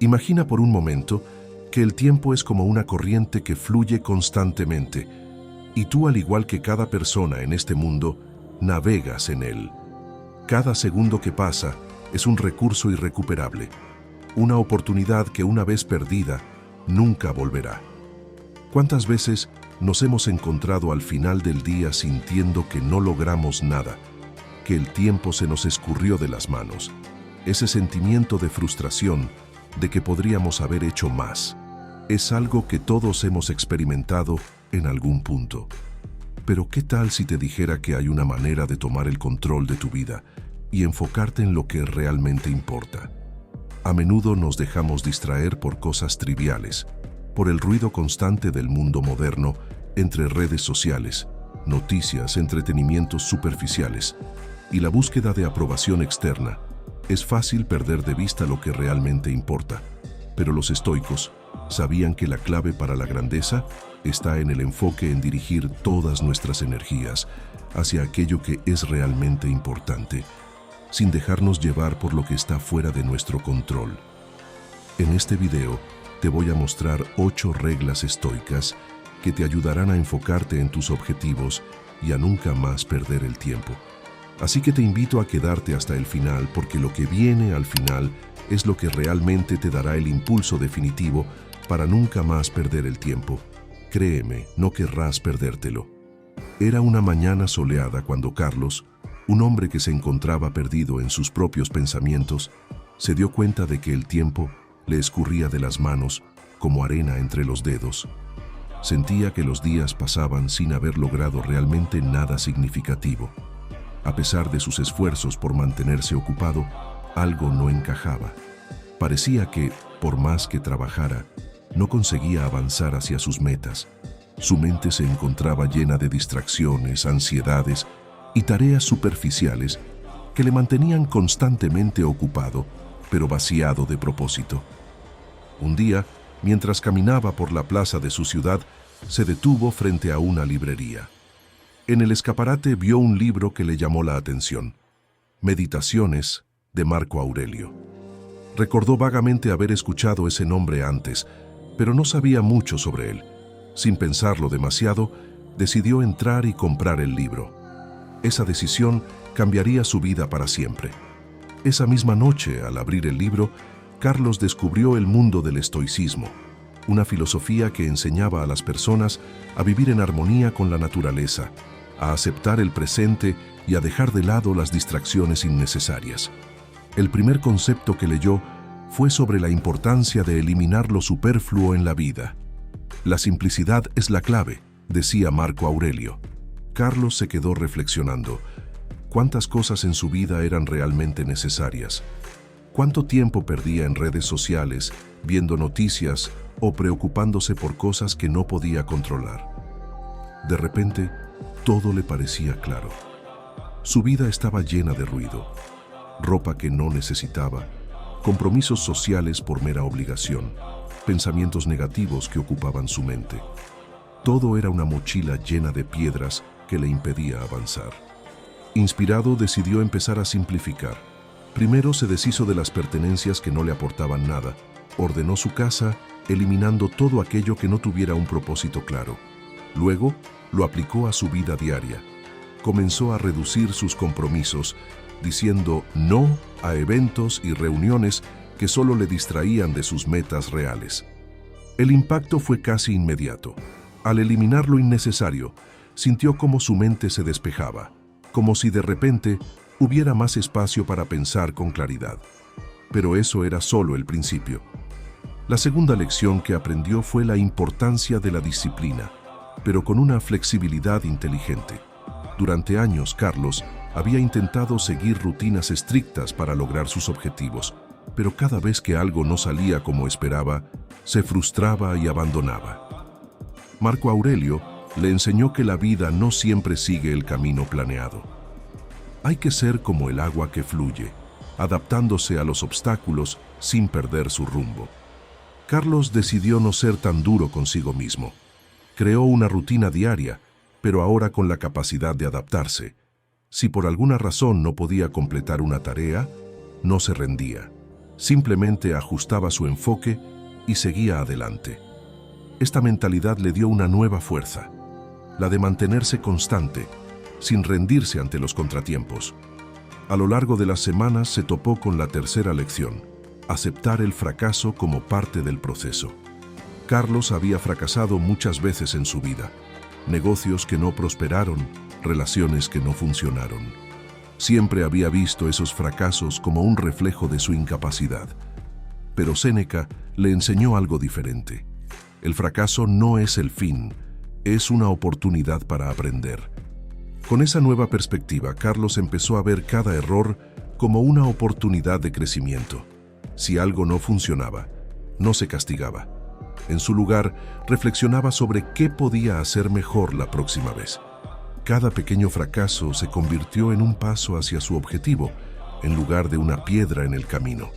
Imagina por un momento que el tiempo es como una corriente que fluye constantemente, y tú, al igual que cada persona en este mundo, navegas en él. Cada segundo que pasa es un recurso irrecuperable, una oportunidad que una vez perdida, nunca volverá. ¿Cuántas veces nos hemos encontrado al final del día sintiendo que no logramos nada, que el tiempo se nos escurrió de las manos? Ese sentimiento de frustración, de que podríamos haber hecho más, es algo que todos hemos experimentado en algún punto. Pero ¿qué tal si te dijera que hay una manera de tomar el control de tu vida y enfocarte en lo que realmente importa? A menudo nos dejamos distraer por cosas triviales, por el ruido constante del mundo moderno, entre redes sociales, noticias, entretenimientos superficiales y la búsqueda de aprobación externa. Es fácil perder de vista lo que realmente importa, pero los estoicos sabían que la clave para la grandeza está en el enfoque en dirigir todas nuestras energías hacia aquello que es realmente importante, sin dejarnos llevar por lo que está fuera de nuestro control. En este video te voy a mostrar 8 reglas estoicas que te ayudarán a enfocarte en tus objetivos y a nunca más perder el tiempo. Así que te invito a quedarte hasta el final, porque lo que viene al final es lo que realmente te dará el impulso definitivo para nunca más perder el tiempo. Créeme, no querrás perdértelo. Era una mañana soleada cuando Carlos, un hombre que se encontraba perdido en sus propios pensamientos, se dio cuenta de que el tiempo le escurría de las manos como arena entre los dedos. Sentía que los días pasaban sin haber logrado realmente nada significativo. A pesar de sus esfuerzos por mantenerse ocupado, algo no encajaba. Parecía que, por más que trabajara, no conseguía avanzar hacia sus metas. Su mente se encontraba llena de distracciones, ansiedades y tareas superficiales que le mantenían constantemente ocupado, pero vaciado de propósito. Un día, mientras caminaba por la plaza de su ciudad, se detuvo frente a una librería. En el escaparate vio un libro que le llamó la atención: Meditaciones, de Marco Aurelio. Recordó vagamente haber escuchado ese nombre antes, pero no sabía mucho sobre él. Sin pensarlo demasiado, decidió entrar y comprar el libro. Esa decisión cambiaría su vida para siempre. Esa misma noche, al abrir el libro, Carlos descubrió el mundo del estoicismo, una filosofía que enseñaba a las personas a vivir en armonía con la naturaleza, a aceptar el presente y a dejar de lado las distracciones innecesarias. El primer concepto que leyó fue sobre la importancia de eliminar lo superfluo en la vida. La simplicidad es la clave, decía Marco Aurelio. Carlos se quedó reflexionando. ¿Cuántas cosas en su vida eran realmente necesarias? ¿Cuánto tiempo perdía en redes sociales, viendo noticias o preocupándose por cosas que no podía controlar? De repente, todo le parecía claro. Su vida estaba llena de ruido, ropa que no necesitaba, compromisos sociales por mera obligación, pensamientos negativos que ocupaban su mente. Todo era una mochila llena de piedras que le impedía avanzar. Inspirado, decidió empezar a simplificar. Primero se deshizo de las pertenencias que no le aportaban nada. Ordenó su casa, eliminando todo aquello que no tuviera un propósito claro. Luego, lo aplicó a su vida diaria. Comenzó a reducir sus compromisos, diciendo no a eventos y reuniones que solo le distraían de sus metas reales. El impacto fue casi inmediato. Al eliminar lo innecesario, sintió como su mente se despejaba, como si de repente hubiera más espacio para pensar con claridad. Pero eso era solo el principio. La segunda lección que aprendió fue la importancia de la disciplina, pero con una flexibilidad inteligente. Durante años, Carlos había intentado seguir rutinas estrictas para lograr sus objetivos, pero cada vez que algo no salía como esperaba, se frustraba y abandonaba. Marco Aurelio le enseñó que la vida no siempre sigue el camino planeado. Hay que ser como el agua que fluye, adaptándose a los obstáculos sin perder su rumbo. Carlos decidió no ser tan duro consigo mismo. Creó una rutina diaria, pero ahora con la capacidad de adaptarse. Si por alguna razón no podía completar una tarea, no se rendía. simplemente ajustaba su enfoque y seguía adelante. Esta mentalidad le dio una nueva fuerza, la de mantenerse constante, sin rendirse ante los contratiempos. A lo largo de las semanas se topó con la tercera lección: aceptar el fracaso como parte del proceso. Carlos había fracasado muchas veces en su vida. Negocios que no prosperaron, relaciones que no funcionaron. Siempre había visto esos fracasos como un reflejo de su incapacidad. Pero Séneca le enseñó algo diferente. El fracaso no es el fin, es una oportunidad para aprender. Con esa nueva perspectiva, Carlos empezó a ver cada error como una oportunidad de crecimiento. Si algo no funcionaba, no se castigaba. En su lugar, reflexionaba sobre qué podía hacer mejor la próxima vez. Cada pequeño fracaso se convirtió en un paso hacia su objetivo, en lugar de una piedra en el camino.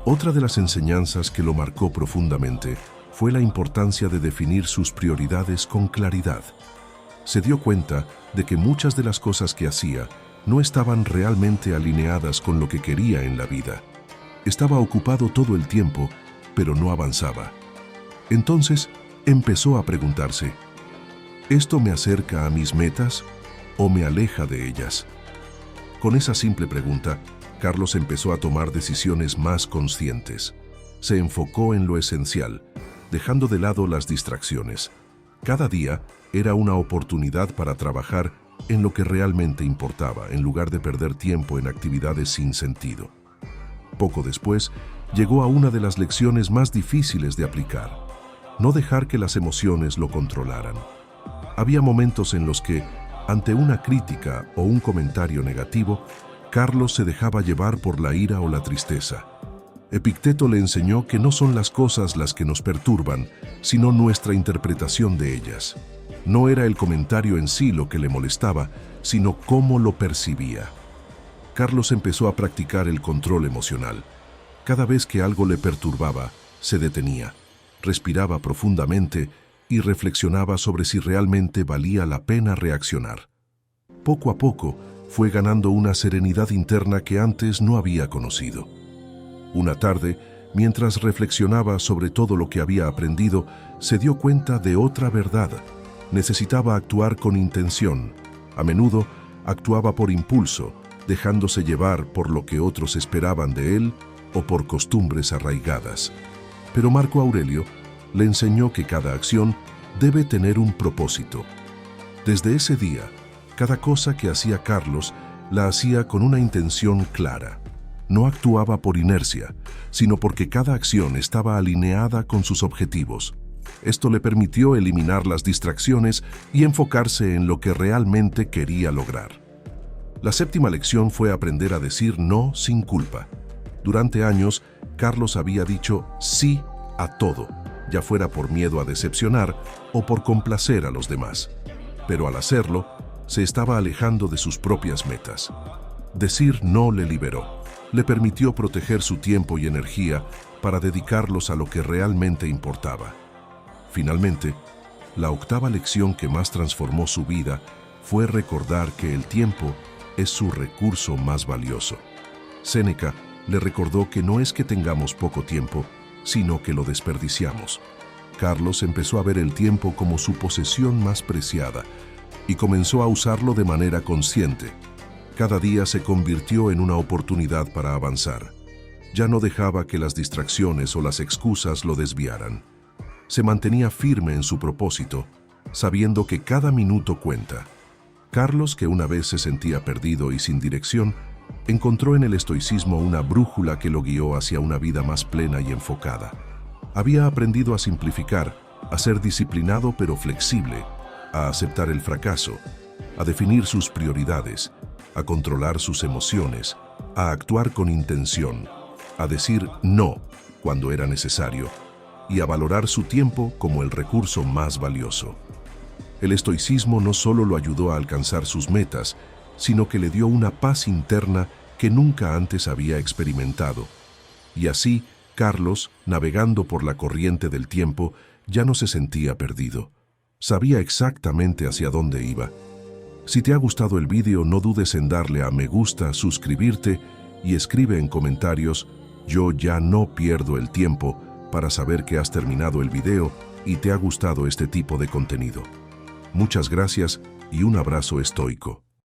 Otra de las enseñanzas que lo marcó profundamente fue la importancia de definir sus prioridades con claridad. Se dio cuenta de que muchas de las cosas que hacía no estaban realmente alineadas con lo que quería en la vida. Estaba ocupado todo el tiempo, pero no avanzaba. Entonces empezó a preguntarse: ¿esto me acerca a mis metas o me aleja de ellas? Con esa simple pregunta, Carlos empezó a tomar decisiones más conscientes. Se enfocó en lo esencial, dejando de lado las distracciones. Cada día era una oportunidad para trabajar en lo que realmente importaba, en lugar de perder tiempo en actividades sin sentido. Poco después, llegó a una de las lecciones más difíciles de aplicar: no dejar que las emociones lo controlaran. Había momentos en los que, ante una crítica o un comentario negativo, Carlos se dejaba llevar por la ira o la tristeza. Epicteto le enseñó que no son las cosas las que nos perturban, sino nuestra interpretación de ellas. No era el comentario en sí lo que le molestaba, sino cómo lo percibía. Carlos empezó a practicar el control emocional. Cada vez que algo le perturbaba, se detenía, respiraba profundamente y reflexionaba sobre si realmente valía la pena reaccionar. Poco a poco, fue ganando una serenidad interna que antes no había conocido. Una tarde, mientras reflexionaba sobre todo lo que había aprendido, se dio cuenta de otra verdad. Necesitaba actuar con intención. A menudo, actuaba por impulso, dejándose llevar por lo que otros esperaban de él o por costumbres arraigadas. Pero Marco Aurelio le enseñó que cada acción debe tener un propósito. Desde ese día, cada cosa que hacía Carlos la hacía con una intención clara. No actuaba por inercia, sino porque cada acción estaba alineada con sus objetivos. Esto le permitió eliminar las distracciones y enfocarse en lo que realmente quería lograr. La séptima lección fue aprender a decir no sin culpa. Durante años, Carlos había dicho sí a todo, ya fuera por miedo a decepcionar o por complacer a los demás. Pero al hacerlo, se estaba alejando de sus propias metas. Decir no le liberó. Le permitió proteger su tiempo y energía para dedicarlos a lo que realmente importaba. Finalmente, la octava lección que más transformó su vida fue recordar que el tiempo es su recurso más valioso. Séneca le recordó que no es que tengamos poco tiempo, sino que lo desperdiciamos. Carlos empezó a ver el tiempo como su posesión más preciada y comenzó a usarlo de manera consciente. Cada día se convirtió en una oportunidad para avanzar. Ya no dejaba que las distracciones o las excusas lo desviaran. Se mantenía firme en su propósito, sabiendo que cada minuto cuenta. Carlos, que una vez se sentía perdido y sin dirección, encontró en el estoicismo una brújula que lo guió hacia una vida más plena y enfocada. Había aprendido a simplificar, a ser disciplinado pero flexible, a aceptar el fracaso, a definir sus prioridades, a controlar sus emociones, a actuar con intención, a decir no cuando era necesario y a valorar su tiempo como el recurso más valioso. El estoicismo no solo lo ayudó a alcanzar sus metas, sino que le dio una paz interna que nunca antes había experimentado. Y así, Carlos, navegando por la corriente del tiempo, ya no se sentía perdido. Sabía exactamente hacia dónde iba. Si te ha gustado el vídeo, no dudes en darle a me gusta, suscribirte y escribe en comentarios Yo ya no pierdo el tiempo para saber que has terminado el video y te ha gustado este tipo de contenido. Muchas gracias y un abrazo estoico.